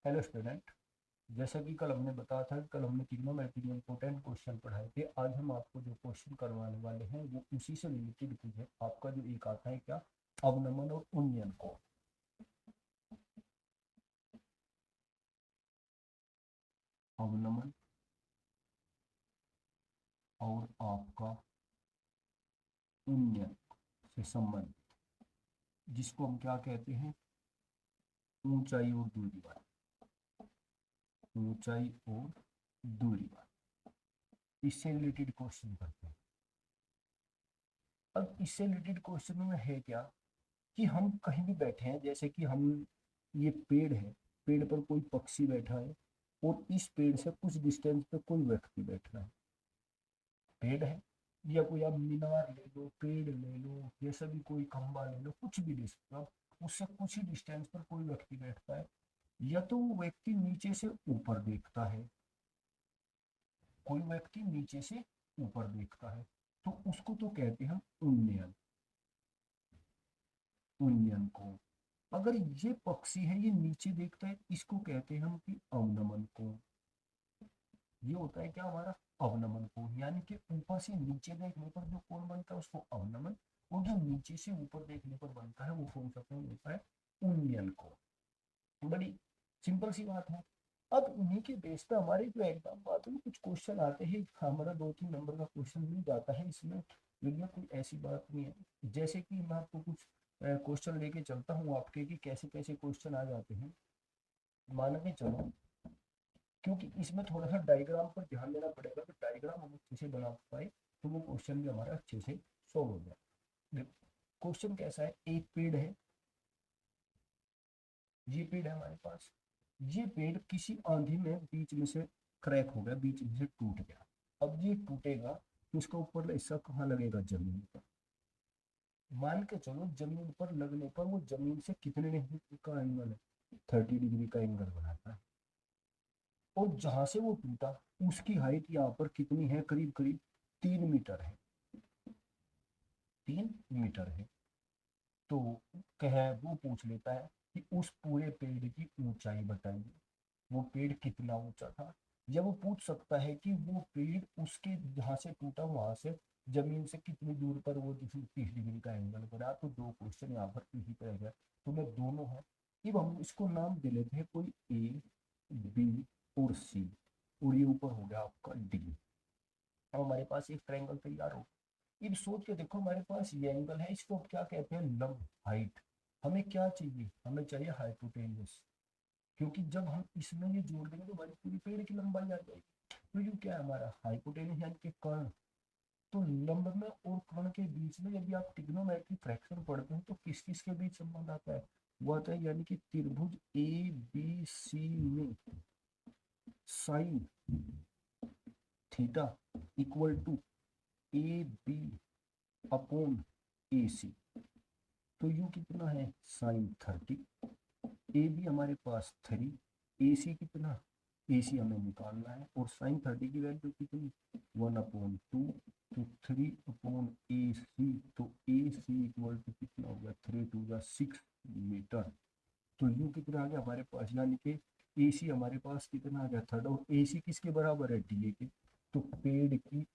Hello student. जैसा कि कल हमने बताया था, कल हमने ट्रिग्नोमेट्री में इंपॉर्टेंट क्वेश्चन पढ़ाए थे। आज हम आपको जो क्वेश्चन करवाने वाले हैं वो उसी से रिलेटेड कुछ है। आपका जो एक आता है क्या, अवनमन और उन्नयन को। अवनमन और आपका उन्नयन से संबंधित, जिसको हम क्या कहते हैं, ऊंचाई और दूरी वाला। ऊंचाई और दूरी वाला, इससे रिलेटेड क्वेश्चन करते हैं। अब इससे रिलेटेड क्वेश्चन में है क्या कि हम कहीं भी बैठे हैं, जैसे कि हम, ये पेड़ है, पेड़ पर कोई पक्षी बैठा है और इस पेड़ से कुछ डिस्टेंस पे कोई व्यक्ति बैठा है। पेड़ है, या कोई आप मीनार ले लो, पेड़ ले लो, जैसा भी कोई खंबा ले लो, कुछ भी डिस्टेंस, उससे कुछ ही डिस्टेंस पर कोई व्यक्ति बैठता है। या तो वो व्यक्ति नीचे से ऊपर देखता है, कोई व्यक्ति नीचे से ऊपर देखता है, तो उसको तो कहते हैं हम उन्नयन। उन्नयन को। अगर ये पक्षी है, ये नीचे देखता है, इसको कहते हैं हम कि अवनमन को। ये होता है क्या हमारा, अवनमन कोण। यानी कि ऊपर से नीचे देखने पर जो कोण बनता है उसको अवनमन, और जो नीचे से ऊपर देखने पर बनता है वो कौन सा कोण होता है, उन्नयन कोण। बड़ी सिंपल सी बात है। अब इन्हीं के बेस पे हमारे जो एग्जाम आते हैं कुछ क्वेश्चन आते हैं, हमारा 2-3 नंबर का क्वेश्चन मिल जाता है इसमें। लेकिन कोई ऐसी बात नहीं है। जैसे कि मैं आपको कुछ क्वेश्चन लेके चलता हूँ आपके, कि कैसे कैसे क्वेश्चन आ जाते हैं। मान के चलो, क्योंकि इसमें थोड़ा सा डायग्राम पर ध्यान देना पड़ेगा, तो डायग्राम हम अच्छे से बना पाए तो वो क्वेश्चन भी हमारा अच्छे से सॉल्व हो जाए। क्वेश्चन कैसा है, एक पेड़ है, ये पेड़ है हमारे पास। ये पेड़ किसी आंधी में बीच में से क्रैक हो गया, बीच में से टूट गया। अब ये टूटेगा तो इसका ऊपर हिस्सा कहाँ लगेगा, जमीन पर। मान के चलो जमीन पर लगने पर वो जमीन से कितने डिग्री का एंगल है, 30 डिग्री का एंगल बनाता है। और जहां से वो टूटा उसकी हाइट यहाँ पर कितनी है, करीब करीब 3 मीटर है। 3 मीटर है। तो कह वो पूछ लेता है कि उस पूरे पेड़ की ऊंचाई बताइए। वो पेड़ कितना ऊंचा था। या वो पूछ सकता है कि वो पेड़ उसके जहाँ से टूटा वहां से जमीन से कितनी दूर पर वो 30 डिग्री का एंगल बना। तो दो क्वेश्चन यहाँ पर इसी तरह का, तो मैं दोनों है। अब हम इसको नाम दे लेते हैं, कोई ए, बी और सी, और ये ऊपर हो गया आपका डी। अब हमारे पास एक ट्रायंगल तैयार हो। अब सोच के देखो, हमारे पास ये एंगल है, इसको अब क्या कहते हैं, लंब, हाइट। हमें क्या चाहिए, हमें चाहिए हाइपोटेन्यूज। क्योंकि जब हम इसमें ये जोड़ देंगे तो हमारी पूरी पेड़ की लंबाई आ जाएगी। तो ये क्या है हमारा हाइपोटेन्यूज, यानी कि कर्ण। तो लंब में और कर्ण के बीच में यदि आप ट्रिग्नोमेट्री फ्रैक्शन पढ़ते हैं तो किस किस के बीच संबंध आता है, वो आता है, यानी कि त्रिभुज ए बी सी में sine theta equal to A B upon A C. तो यू कितना है, साइन 30। ए बी हमारे पास 3, ए सी कितना, ए सी हमें निकालना है, और साइन 30 की वैल्यू कितनी, 1/2। तो 3/AC, तो ए सी इक्वल टू कितना हो गया, 3 × 2 = 6 मीटर। तो यू कितना आ गया हमारे पास, यानी कि ए सी हमारे पास कितना आ गया 3, और ए सी किसके बराबर है, डी ए के। तो पेड़ की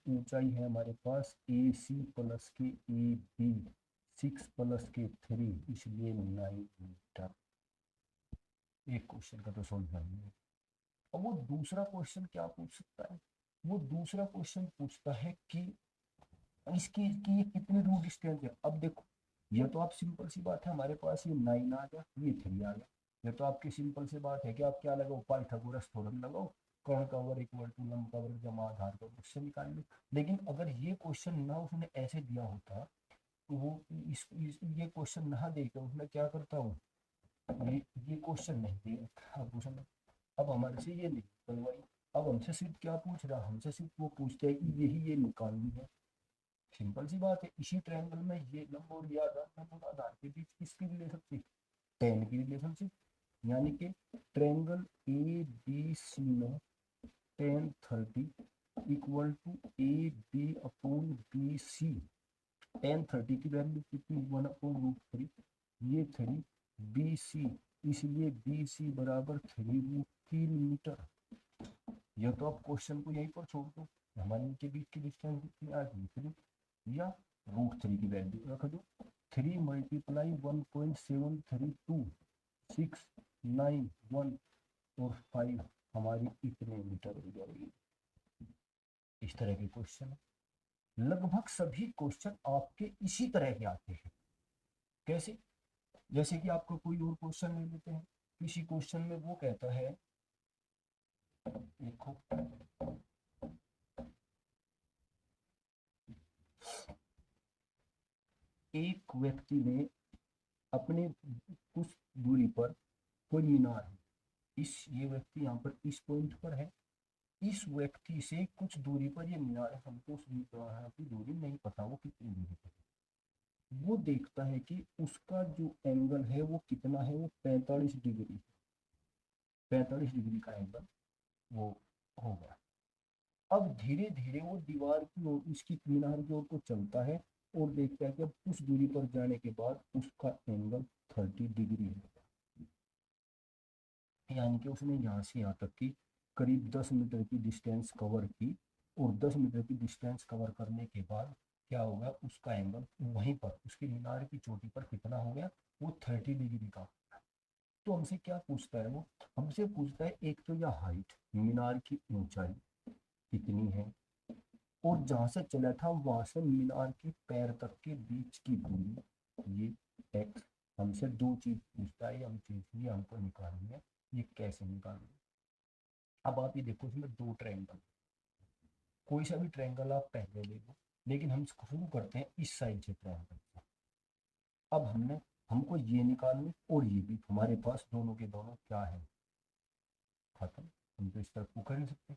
ऊंचाई है हमारे पास ए सी प्लस के ए बी, 6 + 3, इसलिए 9 मीटर। एक क्वेश्चन का तो सॉल्यूशन है। अब वो दूसरा क्वेश्चन क्या पूछ सकता है, वो दूसरा क्वेश्चन पूछता है कि इसकी कि ये कितनी दूर डिस्टेंस है। अब देखो, ये तो आप सिंपल सी बात है, हमारे पास ये 9 आ गया, ये 3 आ गया। ये तो आपकी सिंपल सी बात है कि आप क्या लगाओ, पाइथागोरस थ्योरम लगाओ, कर्ण का वर्ग इक्वल टू लंब का वर्ग जमा आधार का वर्ग से निकाल लो। लेकिन अगर ये क्वेश्चन ना उसने ऐसे दिया होता, तो वो ये क्वेश्चन ना देकर उसने क्या करता हूँ, ये क्वेश्चन नहीं दिया अब उसने। अब हमारे से ये नहीं बनवाई। अब हमसे सिर्फ क्या पूछ रहा, हमसे सिर्फ वो पूछते हैं कि यही ये निकालनी है। सिंपल सी बात है, इसी ट्रायंगल में ये लंब और ये आधार, लंब और आधार के बीच किसकी रिलेशनशिप, टेन की रिलेशनशिप। यानी कि ट्रायंगल ए बी सी में tan 30 equal to A B upon B C. tan 30 की वैल्यू कितनी, 1/√3। ये 3 BC, इसलिए BC बराबर 3√3 मीटर। या तो आप क्वेश्चन को यहीं पर छोड़ दो, हमारे इनके बीच की डिस्टेंस कितनी आ गई 3, या √3 की वैल्यू रख दो। 3 मल्टीप्लाई 1.732 6 9 1 और 5 हमारी इतने मीटर हो जाएगी। इस तरह के क्वेश्चन लगभग सभी क्वेश्चन आपके इसी तरह के आते हैं। कैसे? जैसे कि आपको कोई और क्वेश्चन ले लेते हैं, किसी क्वेश्चन में वो कहता है, देखो एक व्यक्ति ने अपने कुछ दूरी पर कोई मीनार है, इस ये व्यक्ति यहाँ पर इस पॉइंट पर है, इस व्यक्ति से कुछ दूरी पर ये मीनार है, हमको उस की दूरी नहीं पता वो कितनी दूरी पर है। वो देखता है कि उसका जो एंगल है वो कितना है, वो 45 डिग्री, 45 डिग्री का एंगल वो होगा। अब धीरे धीरे वो दीवार की ओर, उसकी मीनार की ओर को चलता है और देखता है कि अब कुछ दूरी पर जाने के बाद उसका एंगल 30 डिग्री है। यानी कि उसने यहाँ से यहाँ तक की करीब 10 मीटर की डिस्टेंस कवर की, और 10 मीटर की डिस्टेंस कवर करने के बाद क्या होगा, उसका एंगल वहीं पर उसकी मीनार की चोटी पर कितना हो गया, वो 30 डिग्री का। तो हमसे क्या पूछता है वो, हमसे पूछता है एक तो यह हाइट, मीनार की ऊंचाई कितनी है, और जहाँ से चला था वहां से मीनार के पैर तक के बीच की दूरी, ये एक्स। हमसे दो चीज पूछता है, हम चीज ये हमको निकालनी है, ये कैसे निकालनी है। अब आप ये देखो, इसमें दो ट्रायंगल, कोई सा भी ट्रायंगल आप पहले ले लो, लेकिन हम शुरू करते हैं इस साइड से ट्रायंगल से। अब हमको ये निकालनी और ये भी, हमारे पास दोनों के दोनों क्या है, खत्म। हम तो इस तरफ को कर नहीं सकते।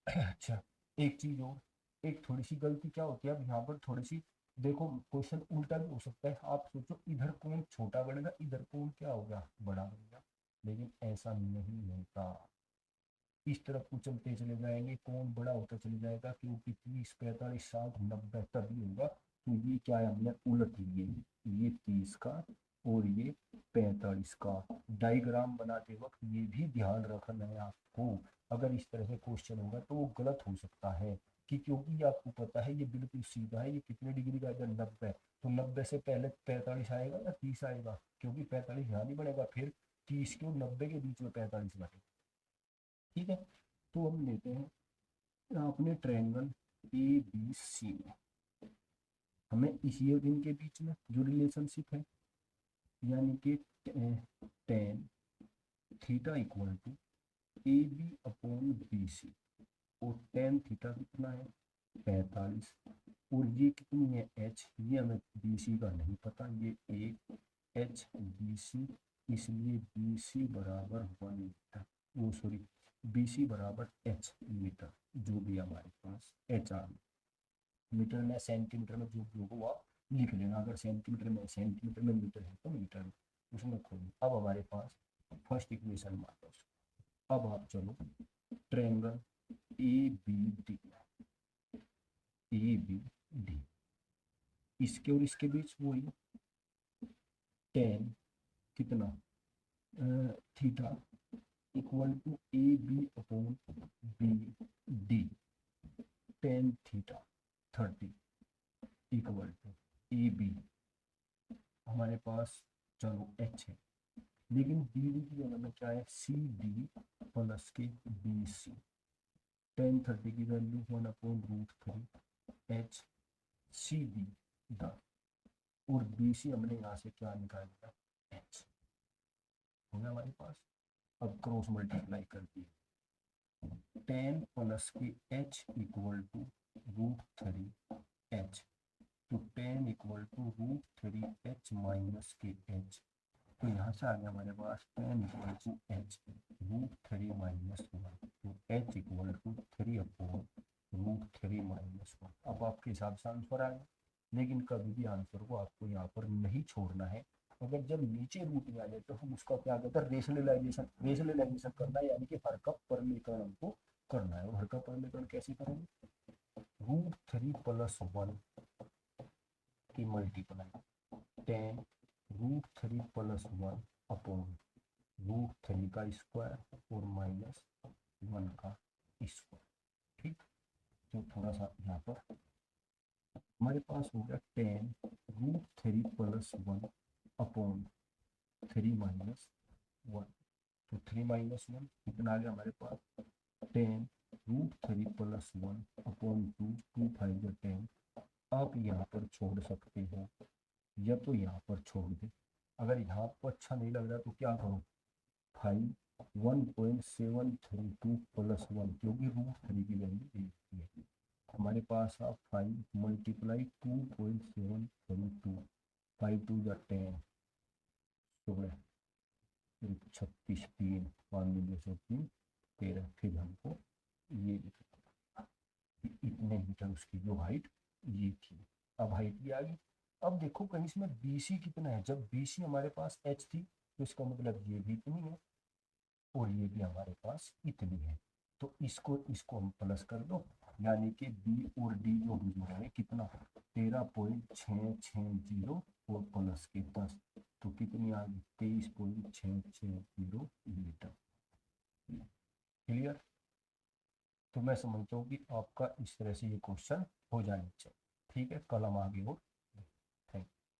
अच्छा, एक चीज और, एक थोड़ी सी गलती क्या होती है, अब यहाँ पर थोड़ी सी देखो, क्वेश्चन उल्टा भी हो सकता है। आप सोचो इधर कौन छोटा बनेगा, इधर कौन क्या होगा, बड़ा बनेगा, लेकिन ऐसा नहीं होता। इस तरफ को चलते चले जाएंगे, कौन बड़ा होता चले जाएगा, क्योंकि 30 45 60 90 तभी होगा। तो ये क्या है, हमने उलट लिए, ये 30 का और ये 45 का। डायग्राम बनाते वक्त ये भी ध्यान रखना है आपको, अगर इस तरह से क्वेश्चन होगा तो वो गलत हो सकता है, कि क्योंकि ये आपको पता है ये बिल्कुल सीधा है, ये कितने डिग्री का है, 90, तो 90 से पहले 45 आएगा या 30 आएगा, क्योंकि 45 यहाँ नहीं बनेगा, फिर 30 के और 90 के बीच में 45 बनेगा। ठीक है, तो हम लेते हैं अपने ट्रायंगल ABC में, हमें इसी और इनके बीच में जो रिलेशनशिप है, यानी कि tan theta equal to AB/BC, और टेन थीटा कितना है 45, और ये कितनी है h, ये हमें BC का नहीं पता, ये HBC, इसलिए BC बराबर 1 मीटर, वो सॉरी BC बराबर h मीटर, जो भी हमारे पास h आ मीटर में सेंटीमीटर में जो भी होगा आप लिख लेना, अगर सेंटीमीटर में सेंटीमीटर में, मीटर है तो मीटर उसमें खोलिए। अब हमारे पास फर्स्ट इक्वेशन मार्क, अब आप चलो ट्रायंगल ABD, इसके और इसके बीच वही टेन कितना theta equal to AB/BD, tan theta 30 equal to AB, हमारे पास चलो h है, लेकिन BD की जगह में क्या है, CD प्लस के BC, टेन 30 की वैल्यू 1/√3 h CD द, और BC हमने यहाँ से क्या निकाल दिया, h हो गया हमारे पास। अब क्रॉस मल्टीप्लाई कर दिए, टेन प्लस के h इक्वल टू √3h, तो ten equal to √3h minus के h, तो यहाँ से आ गया हमारे पास ten equal to h √3 minus 1, तो h इक्वल टू 3/√3 माइनस 1। अब आपके हिसाब से आंसर आ गया, लेकिन कभी भी आंसर को आपको यहाँ पर नहीं छोड़ना है। अगर जब नीचे रूट में आ जाए तो हम उसका क्या कहते हैं, रेशनलाइजेशन करना है, यानी कि हर का परमीकरण हमको करना है। और हर का परमीकरण कैसे करेंगे, √3 + 1 की मल्टीप्लाई टेन +1 अपॉन √3 का स्क्वायर और -1 का स्क्वायर। ठीक, तो थोड़ा सा यहाँ पर हमारे पास हो गया 10 √3 +1 अपॉन 3 - 1। तो 3 - 1 कितना आ गया हमारे पास 10 √3 +1 अपॉन 2, 2 5 या 10। आप यहाँ पर छोड़ सकते हो या तो यहाँ पर छोड़ दे। अगर यहाँ पर अच्छा नहीं लग रहा तो क्या करो 5 1.732 +1, क्योंकि √3 की वैल्यू एक है। हमारे पास आप 5 × 2.732, 5 2 या 10, 16, 36, 3 5 203 13। फिर हमको ये इतने मीटर उसकी जो हाइट ये थी। अब हाइट ये आ गई। अब देखो कहीं इसमें BC कितना है। जब BC हमारे पास h थी तो इसका मतलब ये भी इतनी है और ये भी हमारे पास इतनी है। तो इसको हम प्लस कर दो, यानी कि B और D जो हो रहा है कितना 13.660 और प्लस के 10, तो कितनी आ गई 23.660 मीटर। क्लियर। तो मैं समझता हूँ कि आपका इस तरह से ये क्वेश्चन हो जाना चाहिए। ठीक है, कल हम आगे और